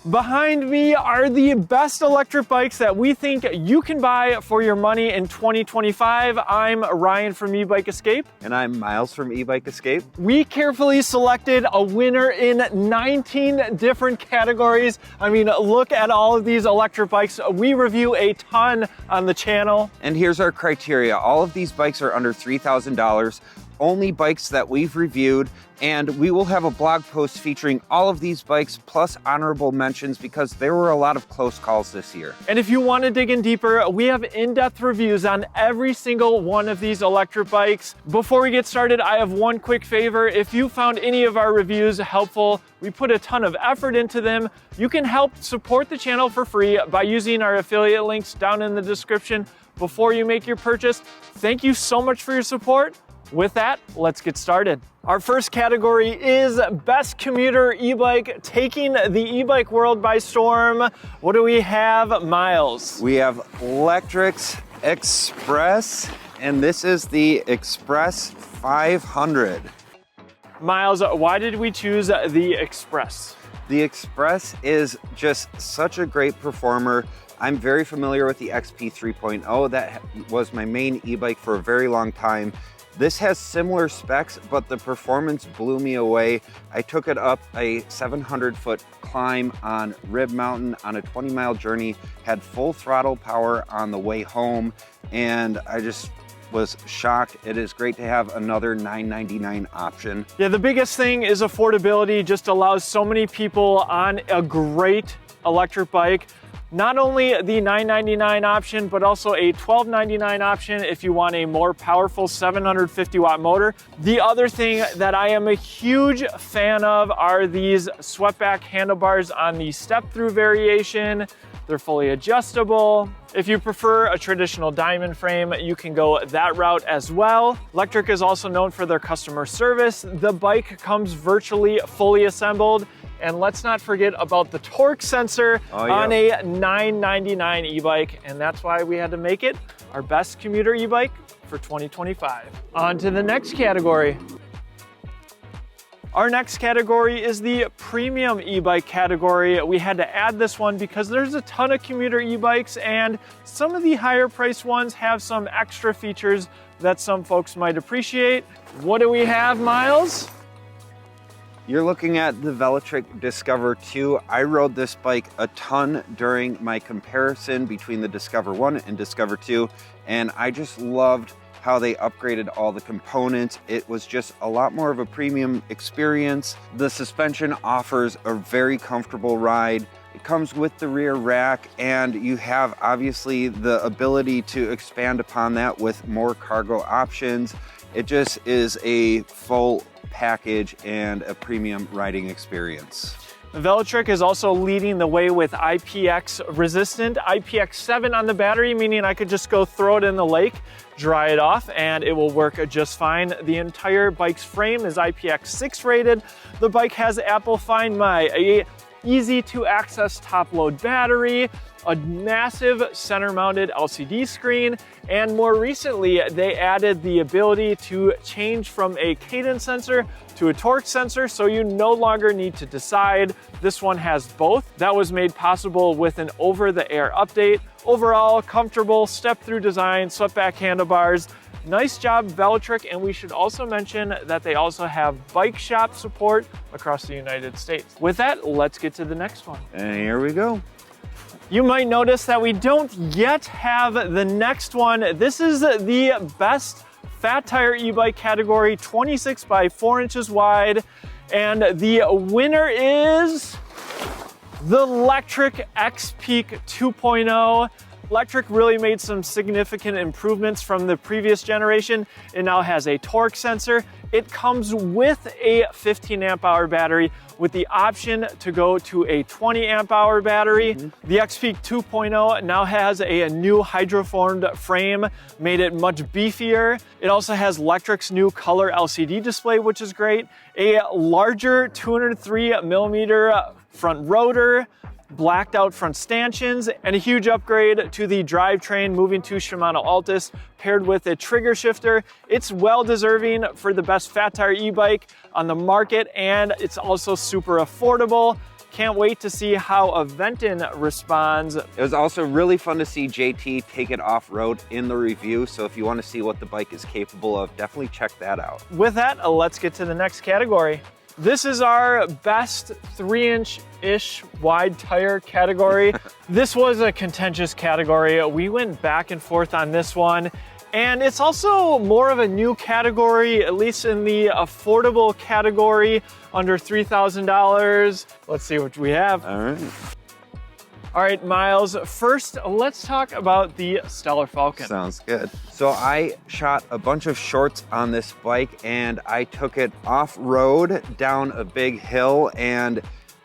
Behind me are the best electric bikes that we think you can buy for your money in 2025. I'm Ryan from eBike Escape. And I'm Miles from eBike Escape. We carefully selected a winner in 19 different categories. I mean, look at all of these electric bikes. We review a ton on the channel. And here's our criteria. All of these bikes are under $3,000. Only bikes that we've reviewed, and we will have a blog post featuring all of these bikes plus honorable mentions because there were a lot of close calls this year. And if you want to dig in deeper, we have in-depth reviews on every single one of these electric bikes. Before we get started, I have one quick favor. If you found any of our reviews helpful, we put a ton of effort into them. You can help support the channel for free by using our affiliate links down in the description before you make your purchase. Thank you so much for your support. With that, let's get started. Our first category is Best Commuter e-bike, taking the e-bike world by storm. What do we have, Miles? We have Lectric's Express, and this is the Express 500. Miles, why did we choose the Express? The Express is just such a great performer. I'm very familiar with the XP 3.0. That was my main e-bike for a very long time. This has similar specs, but the performance blew me away. I took it up a 700-foot climb on Rib Mountain on a 20-mile journey, had full throttle power on the way home, and I just was shocked. It is great to have another $999 option. Yeah, the biggest thing is affordability. Just allows so many people on a great electric bike. Not only the $999 option, but also a $1299 option if you want a more powerful 750 watt motor. The other thing that I am a huge fan of are these swept-back handlebars on the step-through variation. They're fully adjustable. If you prefer a traditional diamond frame, you can go that route as well. Lectric is also known for their customer service. The bike comes virtually fully assembled. And let's not forget about the torque sensor on a $999 e-bike. And that's why we had to make it our best commuter e-bike for 2025. On to the next category. Our next category is the premium e-bike category. We had to add this one because there's a ton of commuter e-bikes, and some of the higher priced ones have some extra features that some folks might appreciate. What do we have, Miles? You're looking at the Velotric Discover 2. I rode this bike a ton during my comparison between the Discover 1 and Discover 2, and I just loved how they upgraded all the components. It was just a lot more of a premium experience. The suspension offers a very comfortable ride. It comes with the rear rack, and you have obviously the ability to expand upon that with more cargo options. It just is a full package and a premium riding experience. Velotric is also leading the way with IPX resistant, IPX7 on the battery, meaning I could just go throw it in the lake, dry it off, and it will work just fine. The entire bike's frame is IPX6 rated. The bike has Apple Find My, a easy to access top load battery, a massive center mounted LCD screen, and more recently they added the ability to change from a cadence sensor to a torque sensor, so you no longer need to decide. This one has both. That was made possible with an over-the-air update. Overall, comfortable step-through design, swept-back handlebars. Nice job, Velotric, and we should also mention that they also have bike shop support across the United States. With that, let's get to the next one. And here we go. You might notice that we don't yet have the next one. This is the best fat tire e-bike category, 26 by 4 inches wide. And the winner is the Lectric X-Peak 2.0. Lectric really made some significant improvements from the previous generation. It now has a torque sensor. It comes with a 15 amp hour battery with the option to go to a 20 amp hour battery. The X-Peak 2.0 now has a new hydroformed frame, made it much beefier. It also has Lectric's new color LCD display, which is great. A larger 203 millimeter front rotor, blacked out front stanchions, and a huge upgrade to the drivetrain, moving to Shimano Altus, paired with a trigger shifter. It's well deserving for the best fat tire e-bike on the market, and it's also super affordable. Can't wait to see how Aventon responds. It was also really fun to see JT take it off-road in the review, so if you want to see what the bike is capable of, definitely check that out. With that, let's get to the next category. This is our best 3-inch-ish wide tire category. This was a contentious category. We went back and forth on this one. And it's also more of a new category, at least in the affordable category, under $3,000. Let's see what we have. All right. All right, Miles, first let's talk about the Stellar Falcon. Sounds good. So I shot a bunch of shorts on this bike and I took it off-road down a big hill, and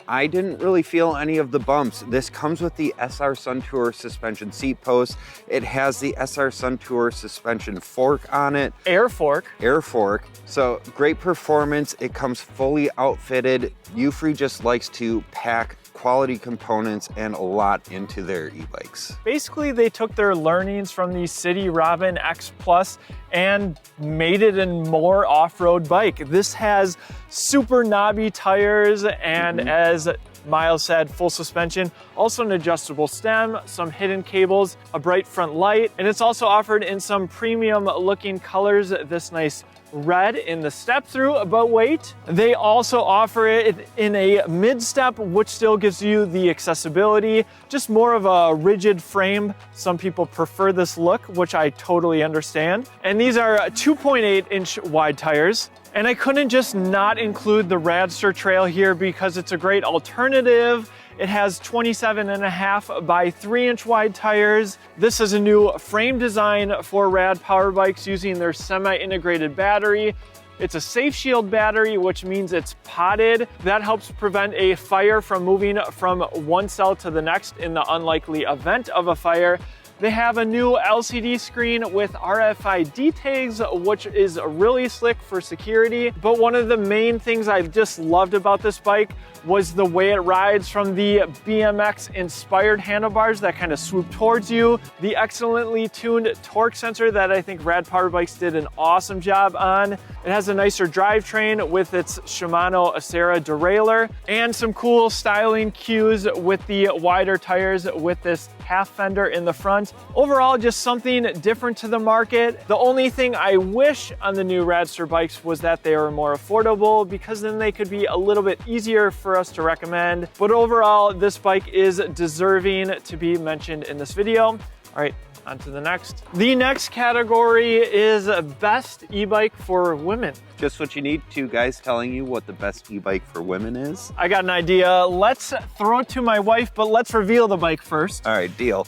I didn't really feel any of the bumps. This comes with the SR Suntour suspension seat post. It has the SR Suntour suspension fork on it. Air fork. Air fork. So great performance. It comes fully outfitted. Ufree just likes to pack quality components and a lot into their e-bikes. Basically, they took their learnings from the City Robin X Plus and made it a more off-road bike. This has super knobby tires and, as Miles said, full suspension, also an adjustable stem, some hidden cables, a bright front light, and it's also offered in some premium looking colors, this nice red in the step through, but wait, they also offer it in a mid step, which still gives you the accessibility, just more of a rigid frame. Some people prefer this look, which I totally understand. And these are 2.8-inch wide tires. And I couldn't just not include the Radster Trail here because it's a great alternative. It has 27.5 by 3-inch wide tires. This is a new frame design for Rad Power Bikes using their semi-integrated battery. It's a Safe Shield battery, which means it's potted. That helps prevent a fire from moving from one cell to the next in the unlikely event of a fire. They have a new LCD screen with RFID tags, which is really slick for security. But one of the main things I just loved about this bike was the way it rides, from the BMX inspired handlebars that kind of swoop towards you, the excellently tuned torque sensor that I think Rad Power Bikes did an awesome job on. It has a nicer drivetrain with its Shimano Acera derailleur, and some cool styling cues with the wider tires with this half fender in the front. Overall, just something different to the market. The only thing I wish on the new Radster bikes was that they were more affordable, because then they could be a little bit easier for us to recommend. But overall, this bike is deserving to be mentioned in this video. All right, on to the next. The next category is best e-bike for women. Just what you need, two guys telling you what the best e-bike for women is. I got an idea. Let's throw it to my wife, but let's reveal the bike first. All right, deal.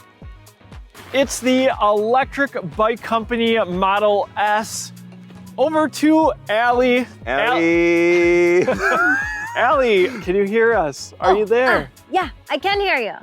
It's the Electric Bike Company Model S. Over to Allie. Allie. Allie, can you hear us? Are you there? Yeah, I can hear you.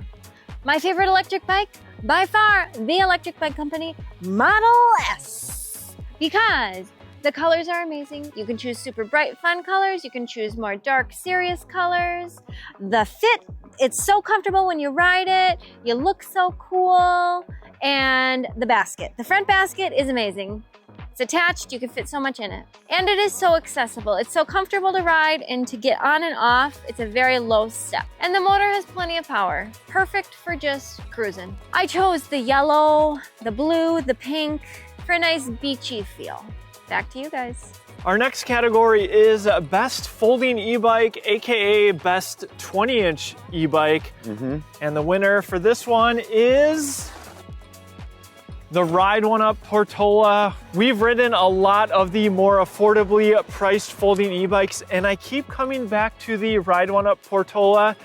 My favorite electric bike, by far, the Electric Bike Company Model S. Because the colors are amazing. You can choose super bright, fun colors. You can choose more dark, serious colors. The fit, it's so comfortable when you ride it. You look so cool. And the basket. The front basket is amazing. It's attached, you can fit so much in it. And it is so accessible. It's so comfortable to ride and to get on and off. It's a very low step. And the motor has plenty of power. Perfect for just cruising. I chose the yellow, the blue, the pink for a nice beachy feel. Back to you guys. Our next category is best folding e-bike, aka best 20-inch e-bike. And the winner for this one is the Ride One Up Portola. We've ridden a lot of the more affordably priced folding e-bikes, and I keep coming back to the Ride One Up Portola,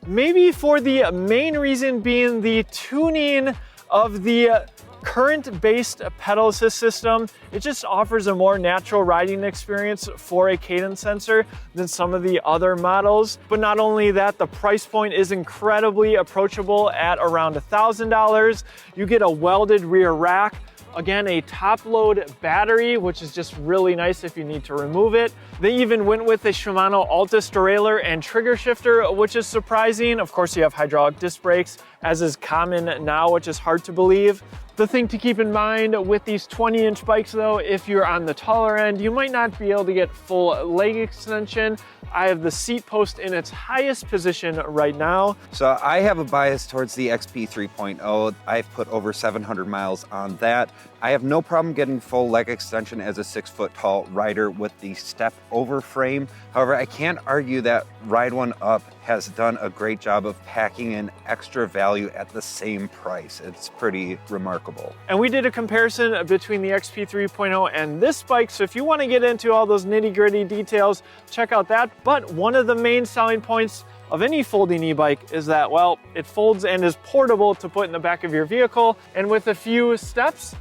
maybe for the main reason being the tuning of the current-based pedal assist system. It just offers a more natural riding experience for a cadence sensor than some of the other models. But not only that, the price point is incredibly approachable at around $1,000. You get a welded rear rack, again, a top load battery, which is just really nice if you need to remove it. They even went with a Shimano Altus derailleur and trigger shifter, which is surprising. Of course, you have hydraulic disc brakes, as is common now, which is hard to believe. The thing to keep in mind with these 20-inch bikes though, if you're on the taller end, you might not be able to get full leg extension. I have the seat post in its highest position right now. So I have a bias towards the XP 3.0. I've put over 700 miles on that. I have no problem getting full leg extension as a 6-foot tall rider with the step over frame. However, I can't argue that Ride One Up has done a great job of packing in extra value at the same price. It's pretty remarkable. And we did a comparison between the XP 3.0 and this bike. So if you want to get into all those nitty-gritty details, check out that. But one of the main selling points of any folding e-bike is that, well, it folds and is portable to put in the back of your vehicle. And with a few steps,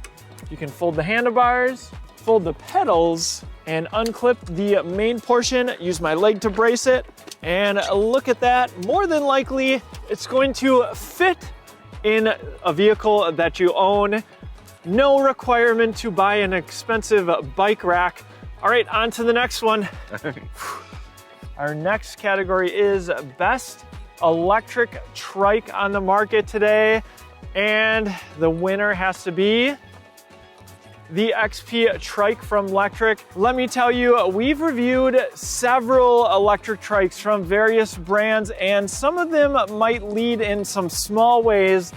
you can fold the handlebars, fold the pedals, and unclip the main portion, use my leg to brace it, and look at that. More than likely, it's going to fit in a vehicle that you own. No requirement to buy an expensive bike rack. All right, on to the next one. Our next category is Best Electric Trike on the market today. And the winner has to be the XP Trike from Lectric. Let me tell you, we've reviewed several electric trikes from various brands, and some of them might lead in some small ways,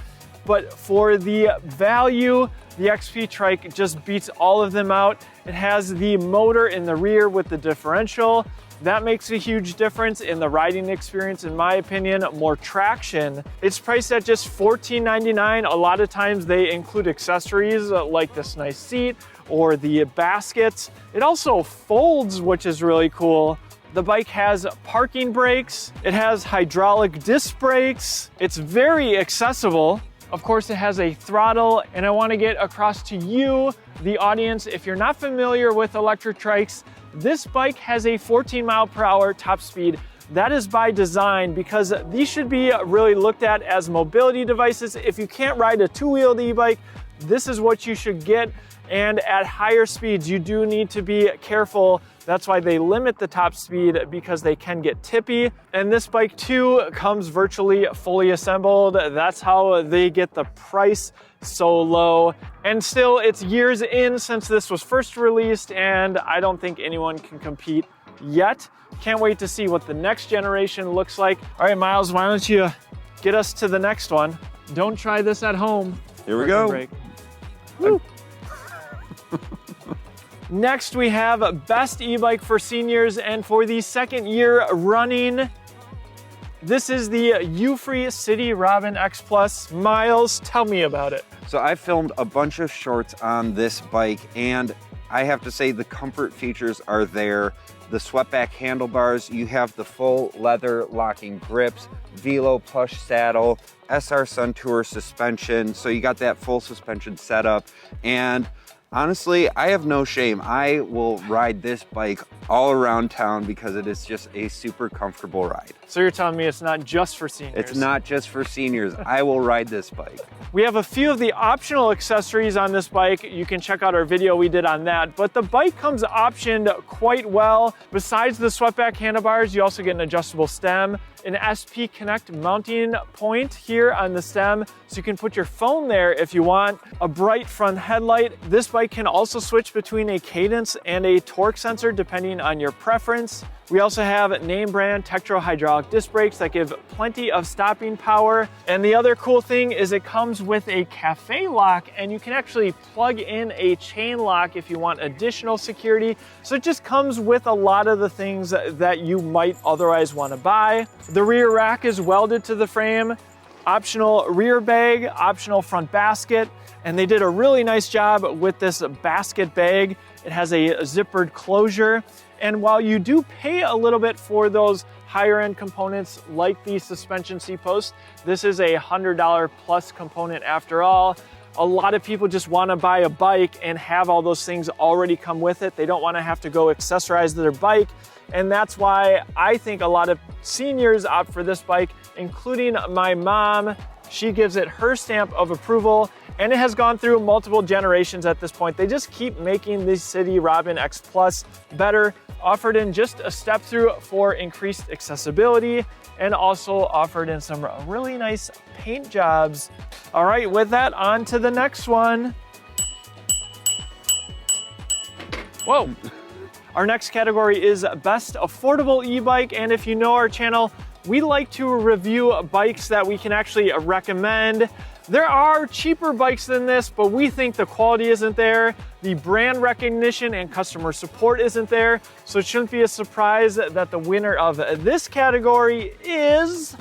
but for the value, the XP Trike just beats all of them out. It has the motor in the rear with the differential. That makes a huge difference in the riding experience, in my opinion. More traction. It's priced at just $14.99. A lot of times they include accessories like this nice seat or the baskets. It also folds, which is really cool. The bike has parking brakes. It has hydraulic disc brakes. It's very accessible. Of course, it has a throttle, and I want to get across to you, the audience, if you're not familiar with electric trikes, this bike has a 14 mile per hour top speed. That is by design because these should be really looked at as mobility devices. If you can't ride a two-wheeled e-bike, this is what you should get. And at higher speeds, you do need to be careful. That's why they limit the top speed, because they can get tippy. And this bike too comes virtually fully assembled. That's how they get the price so low. And still, it's years in since this was first released, and I don't think anyone can compete yet. Can't wait to see what the next generation looks like. All right, Miles, why don't you get us to the next one? Don't try this at home. Here we go. Woo. Next, we have Best E-Bike for Seniors, and for the second year running, this is the U-Free City Robin X Plus. Miles, tell me about it. So I filmed a bunch of shorts on this bike, and I have to say the comfort features are there. The swept-back handlebars, you have the full leather locking grips, Velo plush saddle, SR Sun Tour suspension, so you got that full suspension setup. And honestly, I have no shame. I will ride this bike all around town because it is just a super comfortable ride. So you're telling me it's not just for seniors? It's not just for seniors. I will ride this bike. We have a few of the optional accessories on this bike. You can check out our video we did on that, but the bike comes optioned quite well. Besides the swept-back handlebars, you also get an adjustable stem, an SP Connect mounting point here on the stem, so you can put your phone there if you want, a bright front headlight. This bike can also switch between a cadence and a torque sensor depending on your preference. We also have name brand Tektro hydraulic disc brakes that give plenty of stopping power. And the other cool thing is it comes with a cafe lock, and you can actually plug in a chain lock if you want additional security. So it just comes with a lot of the things that you might otherwise want to buy. The rear rack is welded to the frame, optional rear bag, optional front basket, and they did a really nice job with this basket bag. It has a zippered closure. And while you do pay a little bit for those higher end components like the suspension seat post, this is a $100 plus component after all. A lot of people just want to buy a bike and have all those things already come with it. They don't want to have to go accessorize their bike. And that's why I think a lot of seniors opt for this bike, including my mom. She gives it her stamp of approval, and it has gone through multiple generations at this point. They just keep making the City Robin X Plus better, offered in just a step through for increased accessibility. and also offered in some really nice paint jobs. All right, with that, on to the next one. Whoa. Our next category is Best Affordable E-Bike, and if you know our channel, we like to review bikes that we can actually recommend. There are cheaper bikes than this, but we think the quality isn't there, the brand recognition and customer support isn't there, so it shouldn't be a surprise that the winner of this category is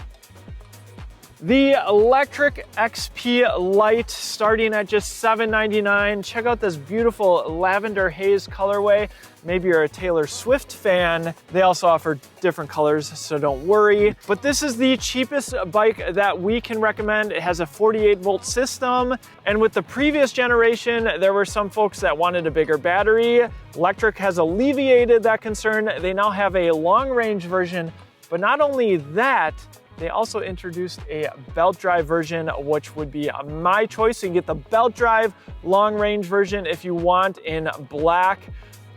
the Electric XP Lite, starting at just $7.99. Check out this beautiful lavender haze colorway. Maybe you're a Taylor Swift fan. They also offer different colors, so don't worry. But this is the cheapest bike that we can recommend. It has a 48-volt system. And with the previous generation, there were some folks that wanted a bigger battery. Electric has alleviated that concern. They now have a long-range version. But not only that, they also introduced a belt drive version, which would be my choice. So you can get the belt drive long range version if you want, in black,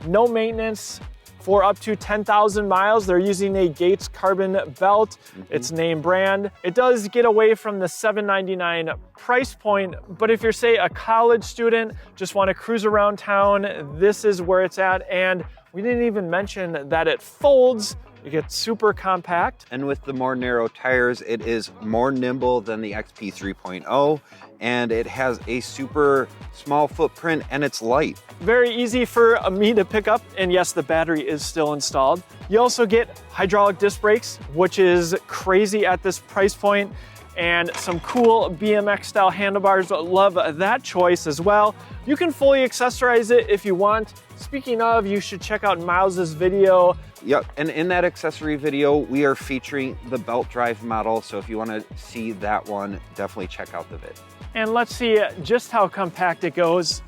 no maintenance, for up to 10,000 miles. They're using a Gates carbon belt. It's name brand. It does get away from the $7.99 price point, but if you're, say, a college student, just want to cruise around town, this is where it's at. And we didn't even mention that it folds. It gets super compact. And with the more narrow tires, it is more nimble than the XP 3.0, and it has a super small footprint, and it's light. Very easy for me to pick up, and yes, the battery is still installed. You also get hydraulic disc brakes, which is crazy at this price point, and some cool BMX style handlebars. Love that choice as well. You can fully accessorize it if you want. Speaking of, you should check out Miles's video. Yep, and in that accessory video, we are featuring the belt drive model. So if you want to see that one, definitely check out the vid. And let's see just how compact it goes.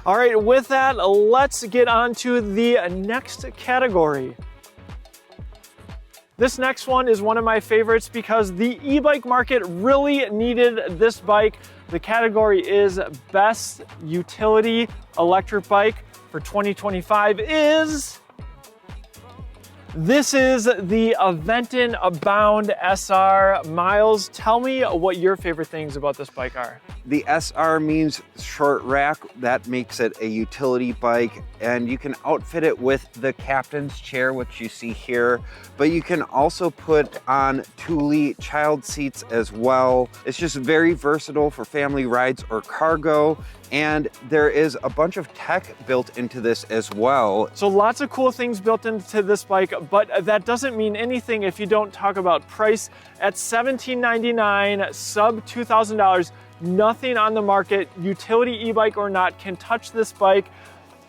All right, with that, let's get on to the next category. This next one is one of my favorites because the e-bike market really needed this bike. The category is Best Utility Electric Bike for 2025 is... This is the Aventon Abound SR. Miles, tell me what your favorite things about this bike are. The SR means short rack. That makes it a utility bike, and you can outfit it with the captain's chair, which you see here, but you can also put on Thule child seats as well. It's just very versatile for family rides or cargo, and there is a bunch of tech built into this as well. So lots of cool things built into this bike, but that doesn't mean anything if you don't talk about price. At $17.99, sub $2,000, nothing on the market, utility e-bike or not, can touch this bike.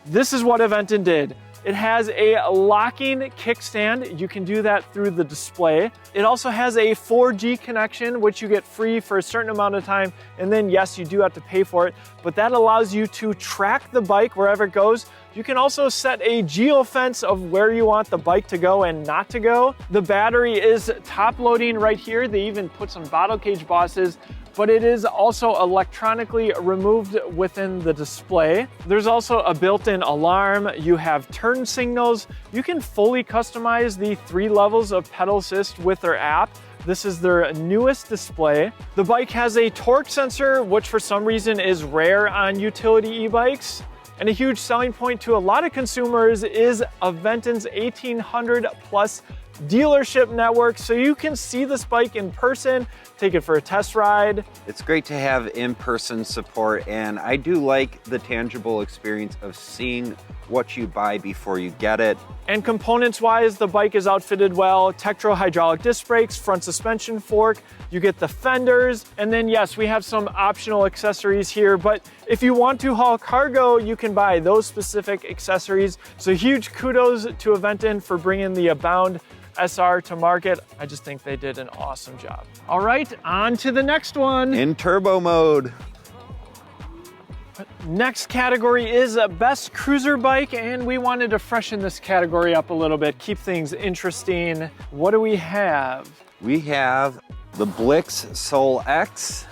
This is what Aventon did. It has a locking kickstand. You can do that through the display. It also has a 4G connection, which you get free for a certain amount of time. And then yes, you do have to pay for it, but that allows you to track the bike wherever it goes. You can also set a geofence of where you want the bike to go and not to go. The battery is top loading right here. They even put some bottle cage bosses, but it is also electronically removed within the display. There's also a built-in alarm. You have turn signals. You can fully customize the 3 levels of pedal assist with their app. This is their newest display. The bike has a torque sensor, which for some reason is rare on utility e-bikes. And a huge selling point to a lot of consumers is Aventon's 1,800 plus dealership network, so you can see this bike in person, take it for a test ride. It's great to have in-person support, and I do like the tangible experience of seeing what you buy before you get it. And components-wise, the bike is outfitted well. Tektro hydraulic disc brakes, front suspension fork, you get the fenders, and then yes, we have some optional accessories here, but if you want to haul cargo, you can buy those specific accessories. So huge kudos to Aventon for bringing the Abound SR to market. I just think they did an awesome job. All right, on to the next one. In turbo mode. Next category is Best Cruiser Bike, and we wanted to freshen this category up a little bit, keep things interesting. What do we have? We have the Blix Soul X.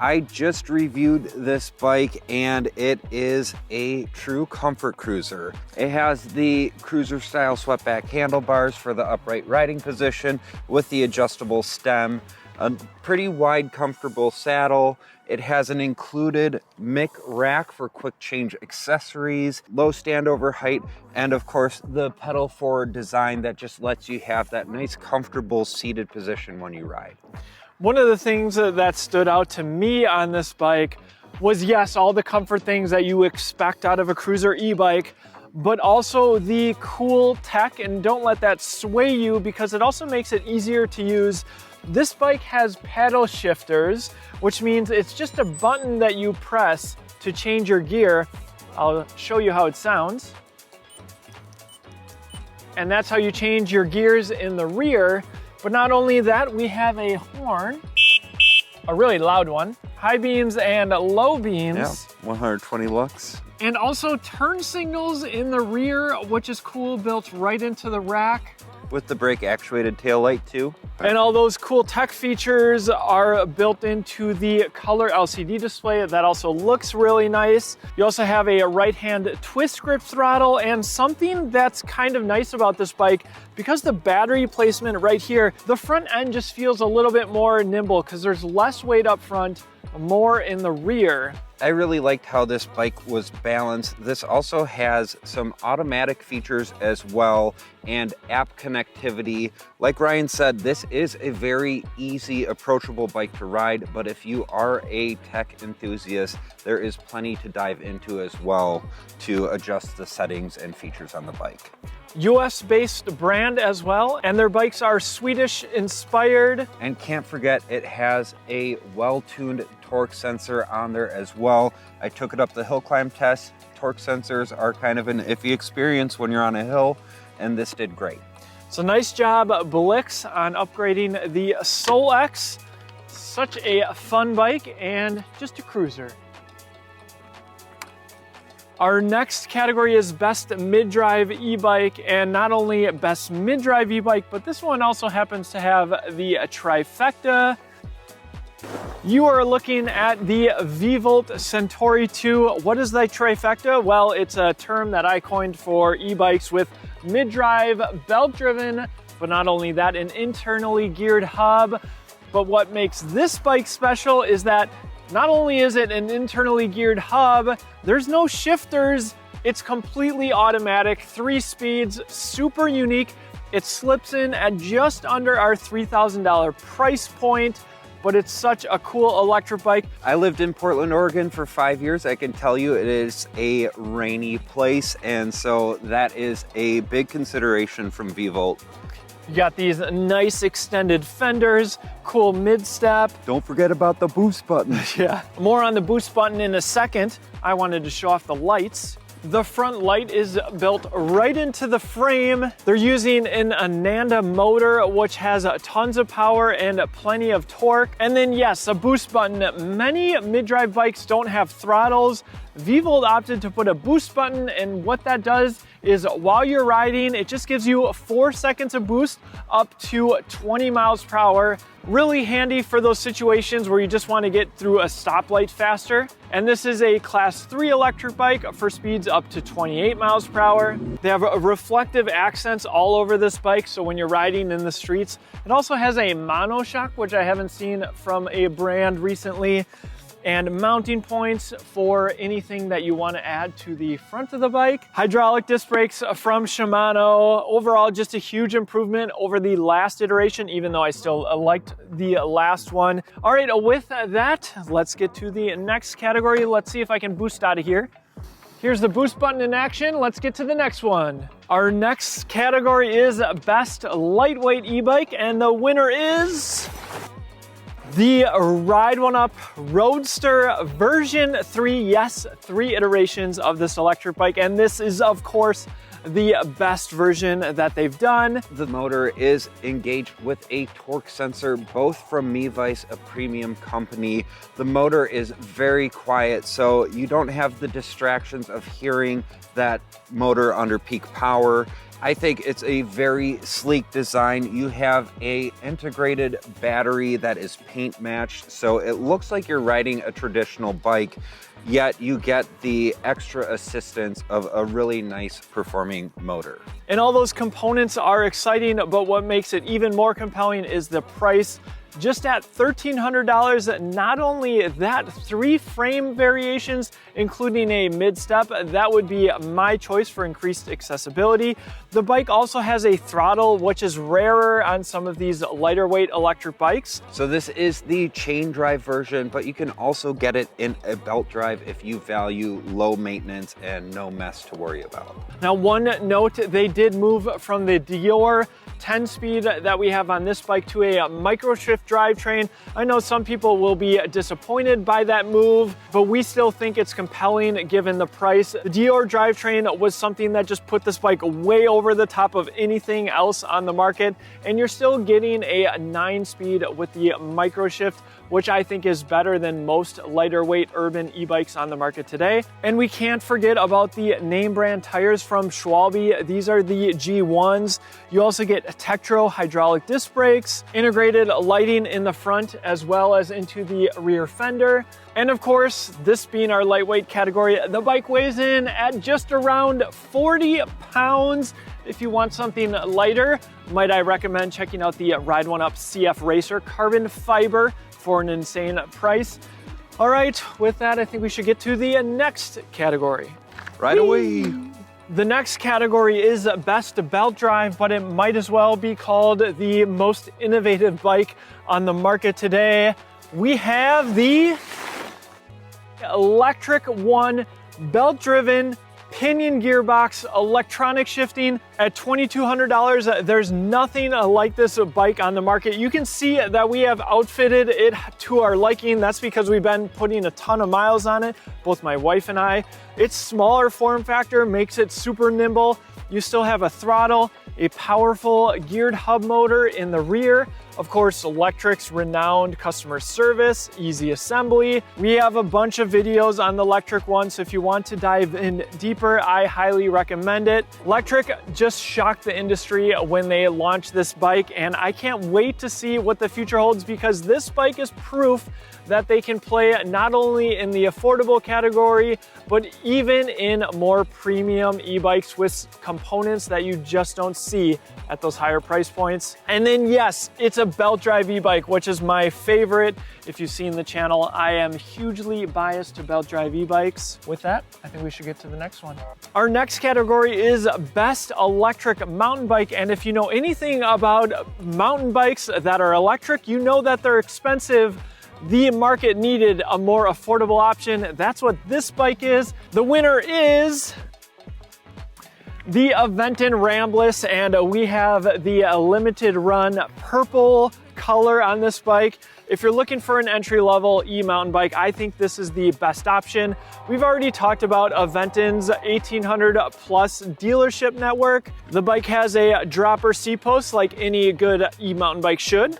I just reviewed this bike and it is a true comfort cruiser. It has the cruiser style swept-back handlebars for the upright riding position with the adjustable stem, a pretty wide, comfortable saddle. It has an included mic rack for quick change accessories, low standover height, and of course the pedal forward design that just lets you have that nice comfortable seated position when you ride. One of the things that stood out to me on this bike was, yes, all the comfort things that you expect out of a cruiser e-bike, but also the cool tech, and don't let that sway you because it also makes it easier to use. This bike has paddle shifters, which means it's just a button that you press to change your gear. I'll show you how it sounds. And that's how you change your gears in the rear. But not only that, we have a horn, a really loud one, high beams and low beams. Yeah, 120 lux. And also turn signals in the rear, which is cool, built right into the rack. With the brake actuated tail light too. And all those cool tech features are built into the color LCD display that also looks really nice. You also have a right-hand twist grip throttle, and something that's kind of nice about this bike, because the battery placement right here, the front end just feels a little bit more nimble because there's less weight up front, more in the rear. I really liked how this bike was balanced. This also has some automatic features as well and app connectivity. Like Ryan said, this is a very easy, approachable bike to ride, but if you are a tech enthusiast, there is plenty to dive into as well to adjust the settings and features on the bike. US-based brand as well, and their bikes are Swedish inspired. And can't forget, it has a well-tuned torque sensor on there as well. I took it up the hill climb test. Torque sensors are kind of an iffy experience when you're on a hill, and this did great. So nice job, Blix, on upgrading the Soul X. Such a fun bike and just a cruiser. Our next category is Best Mid-Drive E-Bike, and not only Best Mid-Drive E-Bike, but this one also happens to have the trifecta. You are looking at the V-Volt Centauri 2. What is the trifecta? Well, it's a term that I coined for e-bikes with mid-drive, belt-driven, but not only that, an internally geared hub. But what makes this bike special is that not only is it an internally geared hub, there's no shifters. It's completely automatic, 3 speeds, super unique. It slips in at just under our $3,000 price point, but it's such a cool electric bike. I lived in Portland, Oregon for 5 years. I can tell you it is a rainy place, and so that is a big consideration from V-Volt. You got these nice extended fenders, cool mid-step. Don't forget about the boost button. Yeah, more on the boost button in a second. I wanted to show off the lights. The front light is built right into the frame. They're using an Ananda motor, which has tons of power and plenty of torque. And then yes, a boost button. Many mid-drive bikes don't have throttles. V-Volt opted to put a boost button, and what that does is while you're riding, it just gives you 4 seconds of boost up to 20 miles per hour. Really handy for those situations where you just want to get through a stoplight faster. And this is a class 3 electric bike for speeds up to 28 miles per hour. They have reflective accents all over this bike, so when you're riding in the streets. It also has a monoshock, which I haven't seen from a brand recently, and mounting points for anything that you want to add to the front of the bike. Hydraulic disc brakes from Shimano. Overall, just a huge improvement over the last iteration, even though I still liked the last one. All right, with that, let's get to the next category. Let's see if I can boost out of here. Here's the boost button in action. Let's get to the next one. Our next category is Best Lightweight E-Bike, and the winner is the Ride One Up Roadster version 3. Yes, 3 iterations of this electric bike, and this is of course the best version that they've done. The motor is engaged with a torque sensor, both from Mevice, a premium company. The motor is very quiet, so you don't have the distractions of hearing that motor under peak power. I think it's a very sleek design. You have a integrated battery that is paint matched, so it looks like you're riding a traditional bike, yet you get the extra assistance of a really nice performing motor. And all those components are exciting, but what makes it even more compelling is the price. Just at $1,300, not only that, 3 frame variations, including a mid-step, that would be my choice for increased accessibility. The bike also has a throttle, which is rarer on some of these lighter weight electric bikes. So this is the chain drive version, but you can also get it in a belt drive if you value low maintenance and no mess to worry about. Now, one note, they did move from the Dior 10-speed that we have on this bike to a micro-shift drivetrain. I know some people will be disappointed by that move, but we still think it's compelling given the price. The Dior drivetrain was something that just put this bike way over the top of anything else on the market, and you're still getting a 9-speed with the micro-shift, which I think is better than most lighter weight urban e-bikes on the market today. And we can't forget about the name brand tires from Schwalbe. These are the G1s. You also get Tektro hydraulic disc brakes, integrated lighting in the front as well as into the rear fender. And of course, this being our lightweight category, the bike weighs in at just around 40 pounds. If you want something lighter, might I recommend checking out the Ride One Up CF Racer carbon fiber for an insane price. All right, with that, I think we should get to the next category. Right away. The next category is best belt drive, but it might as well be called the most innovative bike on the market today. We have the Electric One belt-driven pinion gearbox, electronic shifting at $2,200. There's nothing like this bike on the market. You can see that we have outfitted it to our liking. That's because we've been putting a ton of miles on it, both my wife and I. Its smaller form factor makes it super nimble. You still have a throttle, a powerful geared hub motor in the rear. Of course, Electric's renowned customer service, easy assembly. We have a bunch of videos on the Electric One, so if you want to dive in deeper, I highly recommend it. Electric just shocked the industry when they launched this bike, and I can't wait to see what the future holds because this bike is proof that they can play not only in the affordable category, but even in more premium e-bikes with components that you just don't see at those higher price points. And then yes, it's a belt drive e-bike, which is my favorite. If you've seen the channel, I am hugely biased to belt drive e-bikes. With that, I think we should get to the next one. Our next category is best electric mountain bike. And if you know anything about mountain bikes that are electric, you know that they're expensive. The market needed a more affordable option. That's what this bike is. The winner is the Aventon Rambless, and we have the limited run purple color on this bike. If you're looking for an entry-level e-mountain bike, I think this is the best option. We've already talked about Aventon's 1,800 plus dealership network. The bike has a dropper C-post like any good e-mountain bike should.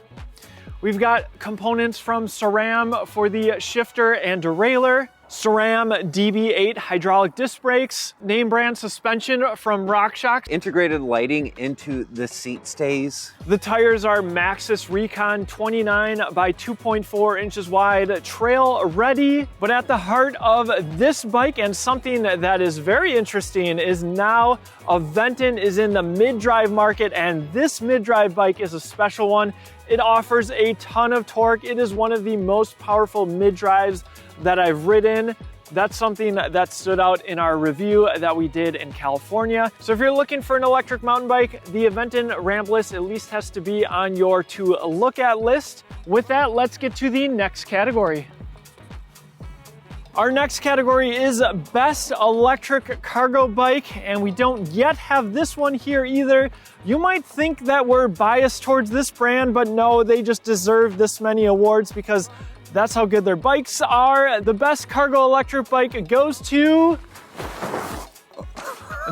We've got components from SRAM for the shifter and derailleur, SRAM DB8 hydraulic disc brakes, name brand suspension from RockShox, Integrated lighting into the seat stays. The tires are Maxxis Recon 29 by 2.4 inches wide, trail ready. But at the heart of this bike, and something that is very interesting, is now Aventon is in the mid-drive market, and this mid-drive bike is a special one. It offers a ton of torque. It is one of the most powerful mid-drives that I've ridden. That's something that stood out in our review that we did in California. So if you're looking for an electric mountain bike, the Aventon Rambless at least has to be on your to look at list. With that, let's get to the next category. Our next category is best electric cargo bike, and we don't yet have this one here either. You might think that we're biased towards this brand, but no, they just deserve this many awards because that's how good their bikes are. The best cargo electric bike goes to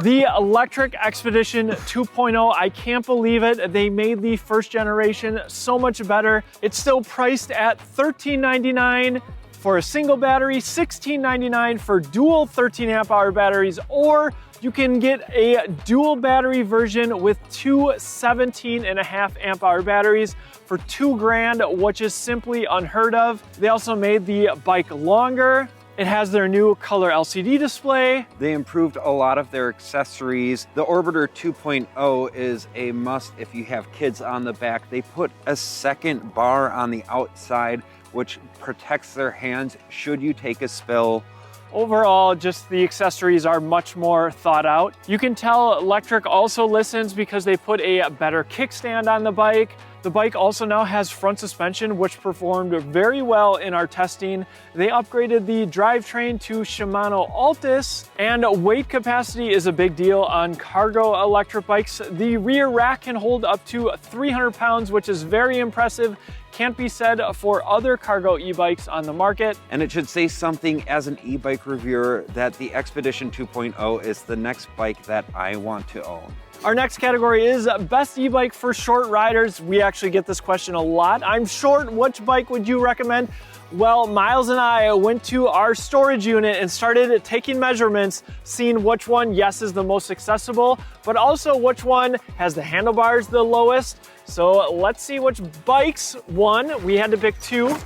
the Electric Expedition 2.0. I can't believe it. They made the first generation so much better. It's still priced at $13.99. for a single battery, $16.99 for dual 13 amp hour batteries, or you can get a dual battery version with two 17.5 amp hour batteries for $2,000, which is simply unheard of. They also made the bike longer. It has their new color LCD display. They improved a lot of their accessories. The Orbiter 2.0 is a must if you have kids on the back. They put a second bar on the outside, which protects their hands should you take a spill. Overall, just the accessories are much more thought out. You can tell Electric also listens because they put a better kickstand on the bike. The bike also now has front suspension, which performed very well in our testing. They upgraded the drivetrain to Shimano Altus, and weight capacity is a big deal on cargo electric bikes. The rear rack can hold up to 300 pounds, which is very impressive. Can't be said for other cargo e-bikes on the market. And it should say something as an e-bike reviewer that the Expedition 2.0 is the next bike that I want to own. Our next category is best e-bike for short riders. We actually get this question a lot. I'm short, which bike would you recommend? Well, Miles and I went to our storage unit and started taking measurements, seeing which one, yes, is the most accessible, but also which one has the handlebars the lowest. So let's see which bikes won. We had to pick two.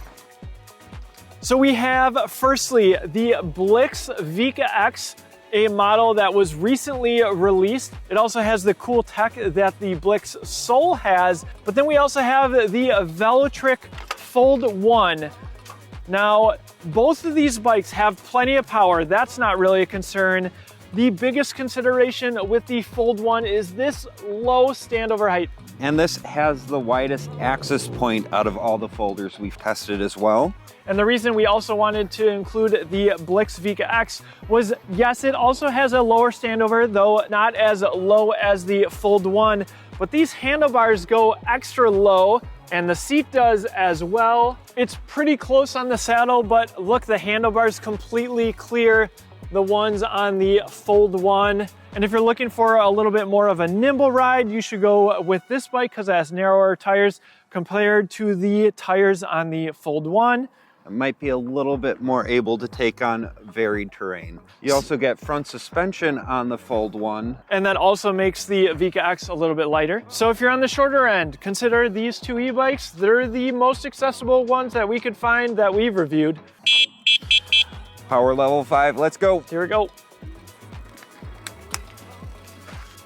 So we have, firstly, the Blix Vika X, a model that was recently released. It also has the cool tech that the Blix Soul has, but then we also have the Velotric Fold 1. Now, both of these bikes have plenty of power. That's not really a concern. The biggest consideration with the Fold 1 is this low standover height. And this has the widest access point out of all the folders we've tested as well. And the reason we also wanted to include the Blix Vika X was, yes, it also has a lower standover, though not as low as the Fold 1, but these handlebars go extra low, and the seat does as well. It's pretty close on the saddle, but look, the handlebars completely clear the ones on the Fold 1. And if you're looking for a little bit more of a nimble ride, you should go with this bike because it has narrower tires compared to the tires on the Fold 1. It might be a little bit more able to take on varied terrain. You also get front suspension on the Fold 1. And that also makes the Vika X a little bit lighter. So if you're on the shorter end, consider these two e-bikes. They're the most accessible ones that we could find that we've reviewed. Power level 5, let's go. Here we go.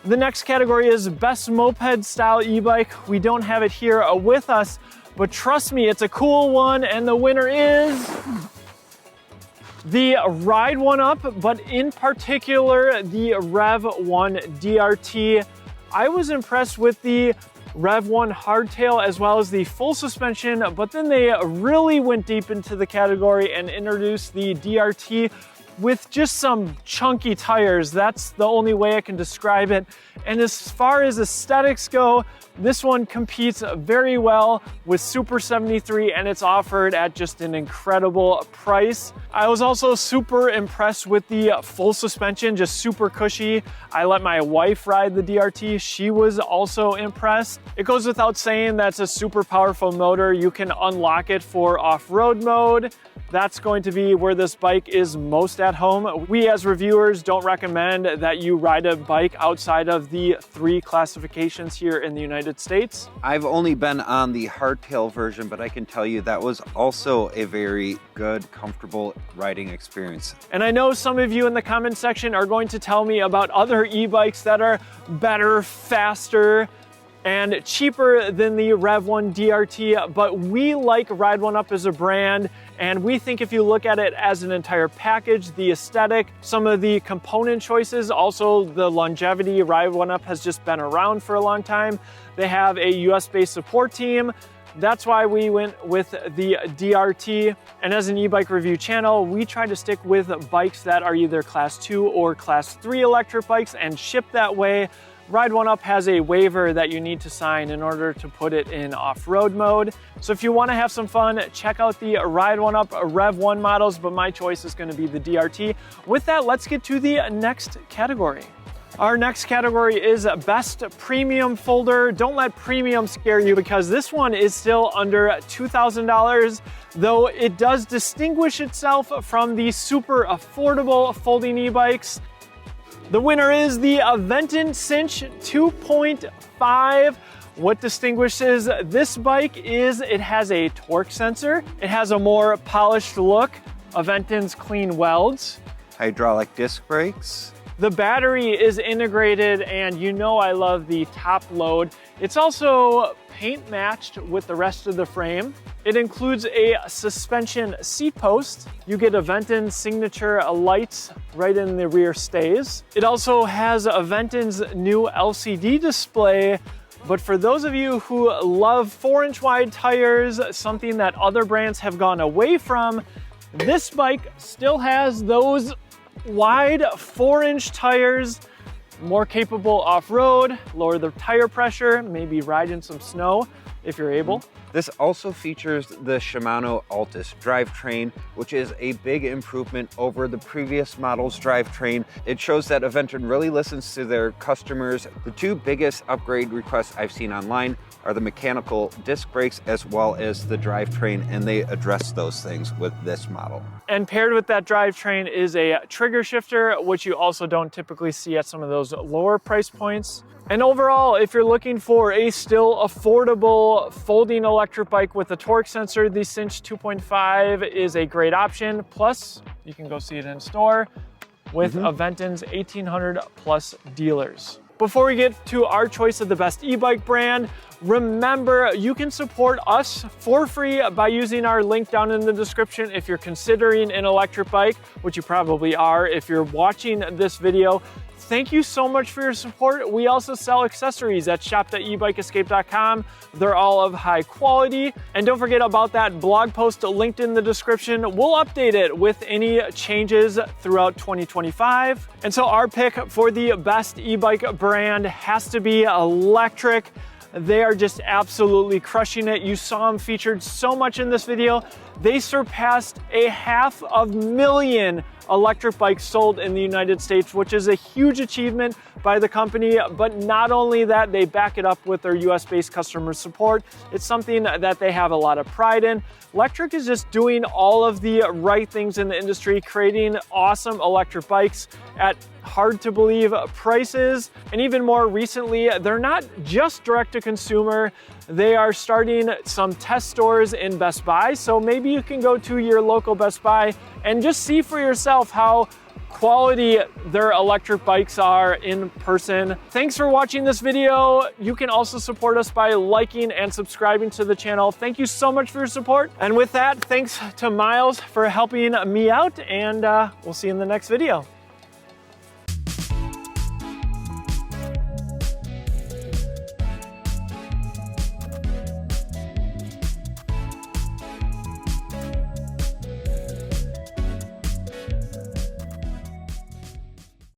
The next category is best moped style e-bike. We don't have it here with us, but trust me, it's a cool one, and the winner is the Ride One Up, but in particular, the Rev 1 DRT. I was impressed with the Rev 1 hardtail as well as the full suspension, but then they really went deep into the category and introduced the DRT with just some chunky tires. That's the only way I can describe it. And as far as aesthetics go, this one competes very well with Super 73, and it's offered at just an incredible price. I was also super impressed with the full suspension, just super cushy. I let my wife ride the DRT. She was also impressed. It goes without saying that's a super powerful motor. You can unlock it for off-road mode. That's going to be where this bike is most at home. We as reviewers don't recommend that you ride a bike outside of the 3 classifications here in the United States. I've only been on the hardtail version, but I can tell you that was also a very good, comfortable riding experience. And I know some of you in the comment section are going to tell me about other e-bikes that are better, faster, and cheaper than the Rev 1 DRT, but we like Ride One Up as a brand, and we think if you look at it as an entire package, the aesthetic, some of the component choices, also the longevity, Ride One Up has just been around for a long time. They have a US-based support team. That's why we went with the DRT. And as an e-bike review channel, we try to stick with bikes that are either Class 2 or Class 3 electric bikes and ship that way. Ride One Up has a waiver that you need to sign in order to put it in off-road mode. So if you want to have some fun, check out the Ride One Up Rev 1 models, but my choice is going to be the DRT. With that, let's get to the next category. Our next category is Best Premium Folder. Don't let premium scare you because this one is still under $2,000, though it does distinguish itself from the super affordable folding e-bikes. The winner is the Aventon Cinch 2.5. What distinguishes this bike is it has a torque sensor, it has a more polished look, Aventon's clean welds, hydraulic disc brakes. The battery is integrated, and you know I love the top load. It's also paint matched with the rest of the frame. It includes a suspension seat post. You get Aventon's signature lights right in the rear stays. It also has Aventon's new LCD display. But for those of you who love 4-inch wide tires, something that other brands have gone away from, this bike still has those wide 4-inch tires, more capable off-road, lower the tire pressure, maybe ride in some snow if you're able. This also features the Shimano Altus drivetrain, which is a big improvement over the previous model's drivetrain. It shows that Aventon really listens to their customers. The two biggest upgrade requests I've seen online are the mechanical disc brakes as well as the drivetrain, and they address those things with this model. And paired with that drivetrain is a trigger shifter, which you also don't typically see at some of those lower price points. And overall, if you're looking for a still affordable folding electric bike with a torque sensor, the Cinch 2.5 is a great option. Plus, you can go see it in store with Aventon's 1,800 plus dealers. Before we get to our choice of the best e-bike brand, remember you can support us for free by using our link down in the description if you're considering an electric bike, which you probably are if you're watching this video. Thank you so much for your support. We also sell accessories at shop.ebikeescape.com. They're all of high quality. And don't forget about that blog post linked in the description. We'll update it with any changes throughout 2025. And so our pick for the best e-bike brand has to be electric. They are just absolutely crushing it. You saw them featured so much in this video. They surpassed 500,000 electric bikes sold in the United States, which is a huge achievement by the company. But not only that, they back it up with their US-based customer support. It's something that they have a lot of pride in. Electric is just doing all of the right things in the industry, creating awesome electric bikes at hard to believe prices. And even more recently, they're not just direct to consumer. They are starting some test stores in Best Buy. So maybe you can go to your local Best Buy and just see for yourself how quality their electric bikes are in person. Thanks for watching this video. You can also support us by liking and subscribing to the channel. Thank you so much for your support. And with that, thanks to Miles for helping me out, and we'll see you in the next video.